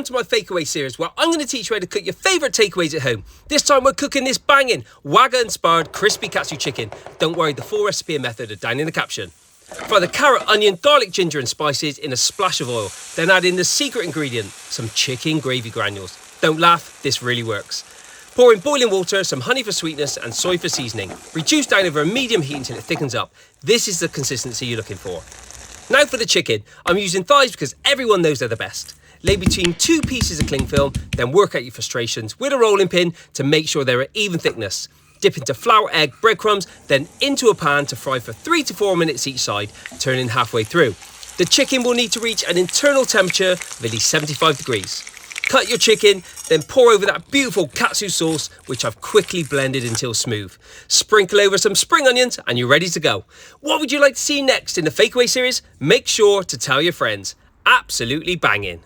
welcome to my Fakeaway series where I'm going to teach you how to cook your favourite takeaways at home. This time we're cooking this banging, Wagga-inspired crispy Katsu chicken. Don't worry, the full recipe and method are down in the caption. Fry the carrot, onion, garlic, ginger and spices in a splash of oil. Then add in the secret ingredient, some chicken gravy granules. Don't laugh, this really works. Pour in boiling water, some honey for sweetness and soy for seasoning. Reduce down over a medium heat until it thickens up. This is the consistency you're looking for. Now for the chicken. I'm using thighs because everyone knows they're the best. Lay between 2 pieces of clingfilm, then work out your frustrations with a rolling pin to make sure they're at even thickness. Dip into flour, egg, breadcrumbs, then into a pan to fry for 3 to 4 minutes each side, turning halfway through. The chicken will need to reach an internal temperature of at least 75 degrees. Cut your chicken, then pour over that beautiful katsu sauce, which I've quickly blended until smooth. Sprinkle over some spring onions and you're ready to go. What would you like to see next in the Fakeaway series? Make sure to tell your friends. Absolutely banging.